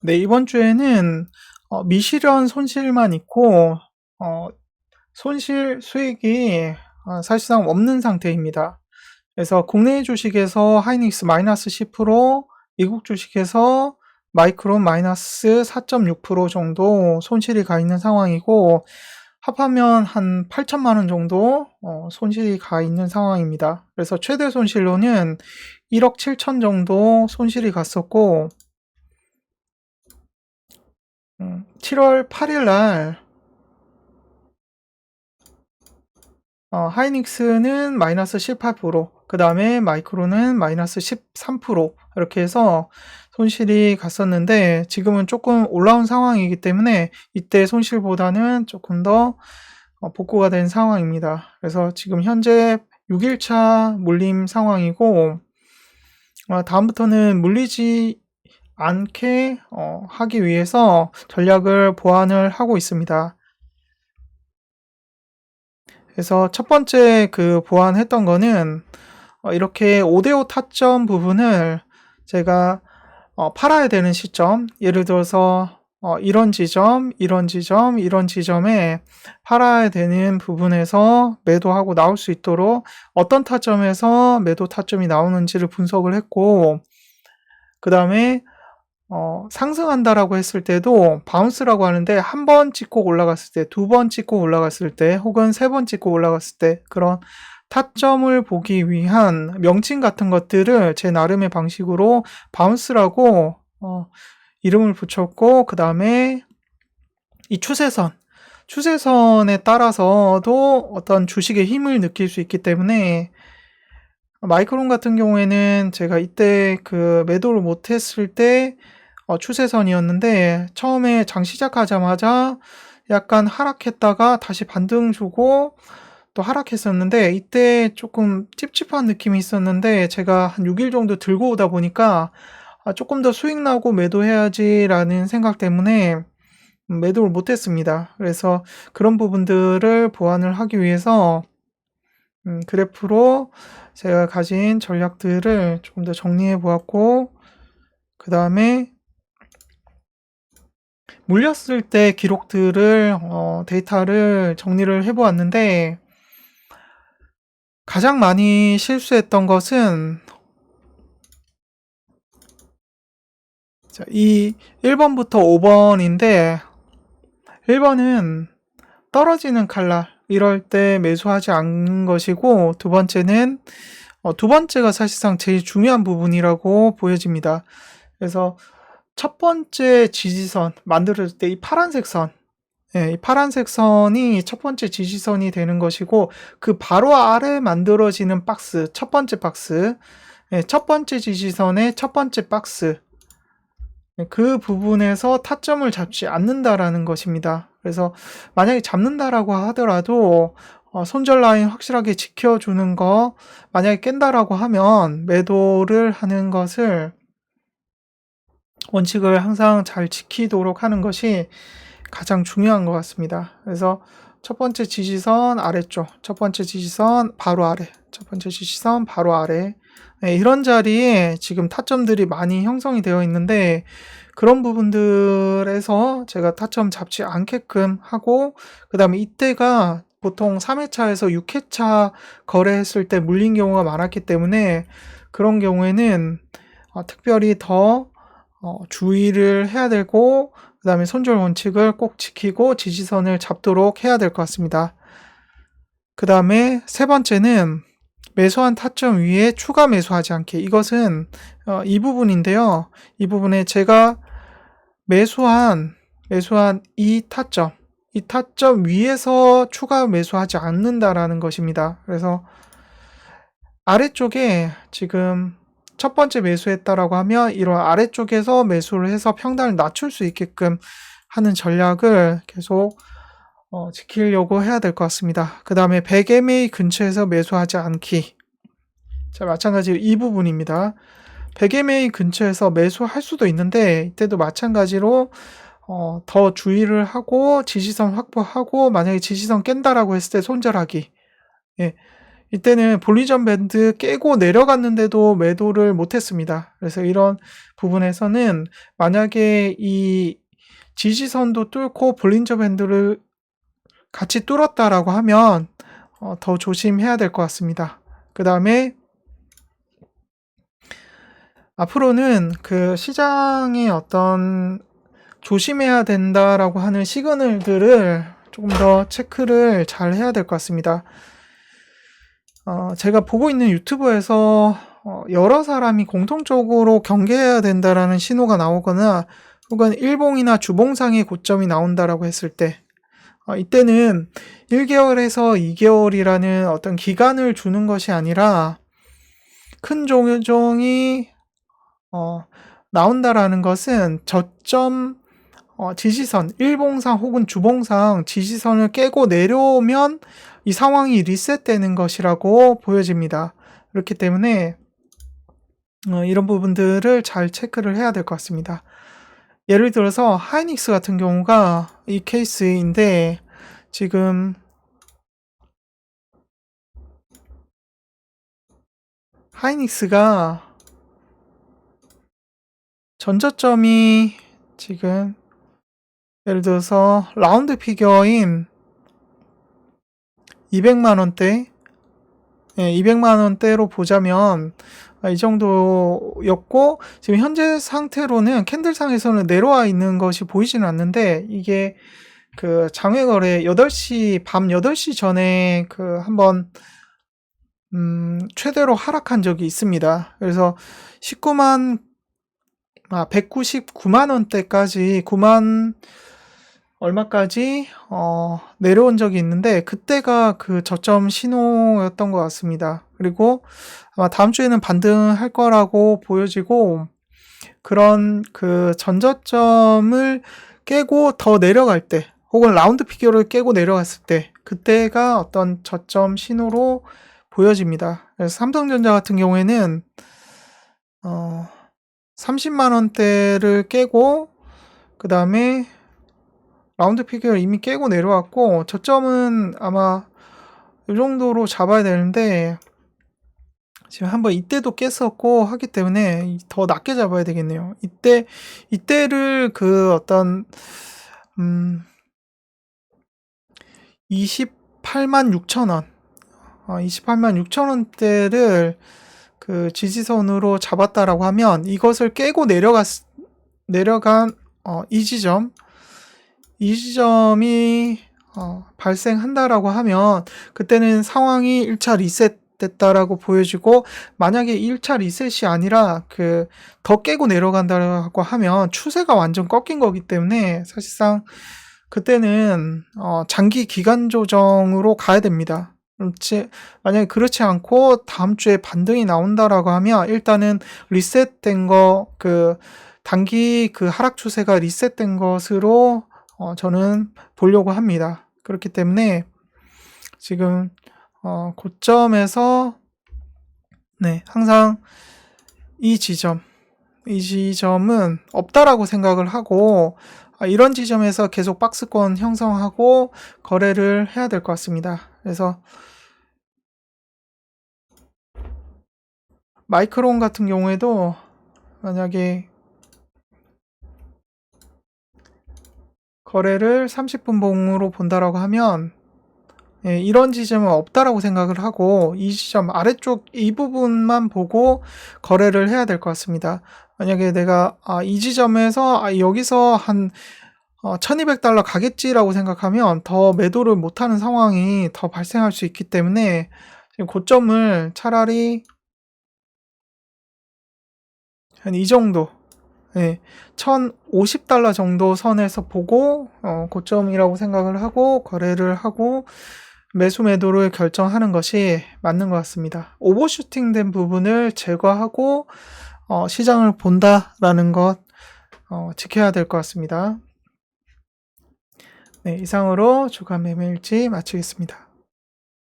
네, 이번 주에는 미실현 손실만 있고 손실 수익이 사실상 없는 상태입니다. 그래서 국내 주식에서 하이닉스 마이너스 10%, 미국 주식에서 마이크론 마이너스 4.6% 정도 손실이 가 있는 상황이고, 합하면 한 8천만 원 정도 손실이 가 있는 상황입니다. 그래서 최대 손실로는 1억 7천 정도 손실이 갔었고, 7월 8일 날 하이닉스는 마이너스 18%, 그 다음에 마이크로는 마이너스 13% 이렇게 해서 손실이 갔었는데, 지금은 조금 올라온 상황이기 때문에 이때 손실보다는 조금 더 복구가 된 상황입니다. 그래서 지금 현재 6일차 물림 상황이고, 다음부터는 물리지 않게 하기 위해서 전략을 보완을 하고 있습니다. 그래서 첫 번째 보완했던 거는 이렇게 5대5 타점 부분을 제가 팔아야 되는 시점, 예를 들어서 이런 지점, 이런 지점, 이런 지점에 팔아야 되는 부분에서 매도하고 나올 수 있도록 어떤 타점에서 매도 타점이 나오는지를 분석을 했고, 그 다음에 상승한다라고 했을 때도 바운스라고 하는데, 한 번 찍고 올라갔을 때, 두 번 찍고 올라갔을 때, 혹은 세 번 찍고 올라갔을 때, 그런 타점을 보기 위한 명칭 같은 것들을 제 나름의 방식으로 바운스라고 이름을 붙였고, 그 다음에 이 추세선에 따라서도 어떤 주식의 힘을 느낄 수 있기 때문에, 마이크론 같은 경우에는 제가 이때 매도를 못했을 때 추세선이었는데, 처음에 장 시작하자마자 약간 하락했다가 다시 반등 주고 또 하락했었는데, 이때 조금 찝찝한 느낌이 있었는데, 제가 한 6일 정도 들고 오다 보니까 조금 더 수익 나고 매도해야지 라는 생각 때문에 매도를 못했습니다. 그래서 그런 부분들을 보완을 하기 위해서 그래프로 제가 가진 전략들을 조금 더 정리해 보았고, 그 다음에 물렸을 때 기록들을 데이터를 정리를 해 보았는데, 가장 많이 실수했던 것은 이 1번부터 5번인데, 1번은 떨어지는 칼날, 이럴 때 매수하지 않는 것이고, 두 번째는 두 번째가 사실상 제일 중요한 부분이라고 보여집니다. 그래서 첫 번째 지지선 만들어질 때 이 파란색 선, 이 파란색 선이 첫 번째 지지선이 되는 것이고, 그 바로 아래 만들어지는 박스, 첫 번째 박스, 첫 번째 지지선의 첫 번째 박스, 그 부분에서 타점을 잡지 않는다라는 것입니다. 그래서 만약에 잡는다라고 하더라도 손절 라인 확실하게 지켜주는 거, 만약에 깬다라고 하면 매도를 하는 것을 원칙을 항상 잘 지키도록 하는 것이 가장 중요한 것 같습니다. 그래서 첫 번째 지지선 아래쪽, 첫 번째 지지선 바로 아래, 첫 번째 지지선 바로 아래, 이런 자리에 지금 타점들이 많이 형성이 되어 있는데, 그런 부분들에서 제가 타점 잡지 않게끔 하고, 그 다음에 이때가 보통 3회차에서 6회차 거래했을 때 물린 경우가 많았기 때문에, 그런 경우에는 특별히 더 주의를 해야 되고, 그 다음에 손절 원칙을 꼭 지키고 지지선을 잡도록 해야 될 것 같습니다. 그 다음에 세 번째는 매수한 타점 위에 추가 매수하지 않게. 이것은 이 부분인데요. 이 부분에 제가 매수한 이 타점 위에서 추가 매수하지 않는다라는 것입니다. 그래서 아래쪽에 지금 첫 번째 매수했다라고 하면 이런 아래쪽에서 매수를 해서 평단을 낮출 수 있게끔 하는 전략을 계속 지키려고 해야 될 것 같습니다. 그 다음에 100MA 근처에서 매수하지 않기. 자, 마찬가지로 이 부분입니다. 100MA 근처에서 매수할 수도 있는데, 이때도 마찬가지로 더 주의를 하고 지지선 확보하고, 만약에 지지선 깬다라고 했을 때 손절하기. 예, 이때는 볼리전 밴드 깨고 내려갔는데도 매도를 못했습니다. 그래서 이런 부분에서는 만약에 이 지지선도 뚫고 볼린저 밴드를 같이 뚫었다라고 하면 더 조심해야 될 것 같습니다. 그 다음에 앞으로는 그 시장의 어떤 조심해야 된다라고 하는 시그널들을 조금 더 체크를 잘 해야 될 것 같습니다. 제가 보고 있는 유튜브에서 여러 사람이 공통적으로 경계해야 된다라는 신호가 나오거나 혹은 일봉이나 주봉상의 고점이 나온다라고 했을 때 이때는 1개월에서 2개월이라는 어떤 기간을 주는 것이 아니라 큰 조정이 나온다라는 것은 저점 지지선, 일봉상 혹은 주봉상 지지선을 깨고 내려오면 이 상황이 리셋되는 것이라고 보여집니다. 그렇기 때문에 이런 부분들을 잘 체크를 해야 될 것 같습니다. 예를 들어서 하이닉스 같은 경우가 이 케이스인데 지금 하이닉스가 전저점이 지금 예를 들어서 라운드 피겨인 200만원대 200만원대로 보자면 이 정도였고 지금 현재 상태로는 캔들상에서는 내려와 있는 것이 보이지는 않는데 이게 그 장외 거래 8시 밤 8시 전에 그 한번 최대로 하락한 적이 있습니다. 그래서 199만 원대까지 9만 얼마까지 내려온 적이 있는데 그때가 그 저점 신호였던 것 같습니다. 그리고 아마 다음 주에는 반등할 거라고 보여지고 그런 그 전저점을 깨고 더 내려갈 때 혹은 라운드 피겨를 깨고 내려갔을 때 그때가 어떤 저점 신호로 보여집니다. 그래서 삼성전자 같은 경우에는 30만 원대를 깨고 그 다음에 라운드 피겨를 이미 깨고 내려왔고 저점은 아마 이 정도로 잡아야 되는데 지금 한번 이때도 깼었고 하기 때문에 더 낮게 잡아야 되겠네요. 이때를 그 어떤 28만 6천 원 28만 6천 원대를 그 지지선으로 잡았다라고 하면 이것을 깨고 내려간 이 지점이 발생한다라고 하면 그때는 상황이 1차 리셋됐다라고 보여지고 만약에 1차 리셋이 아니라 그 더 깨고 내려간다라고 하면 추세가 완전 꺾인 거기 때문에 사실상 그때는 장기 기간 조정으로 가야 됩니다. 만약에 그렇지 않고 다음 주에 반등이 나온다라고 하면 일단은 리셋된 거 그 단기 그 하락 추세가 리셋된 것으로 저는 보려고 합니다. 그렇기 때문에 지금 고점에서 항상 이 지점은 없다라고 생각을 하고 이런 지점에서 계속 박스권 형성하고 거래를 해야 될 것 같습니다. 그래서 마이크론 같은 경우에도 만약에 거래를 30분 봉으로 본다라고 하면 이런 지점은 없다라고 생각을 하고 이 지점 아래쪽 이 부분만 보고 거래를 해야 될 것 같습니다. 만약에 내가 이 지점에서 여기서 한 1200달러 가겠지라고 생각하면 더 매도를 못하는 상황이 더 발생할 수 있기 때문에 지금 고점을 차라리 한 이 정도 1050달러 정도 선에서 보고 고점이라고 생각을 하고 거래를 하고 매수 매도를 결정하는 것이 맞는 것 같습니다. 오버슈팅 된 부분을 제거하고 시장을 본다라는 것 지켜야 될 것 같습니다. 이상으로 주간 매매일지 마치겠습니다.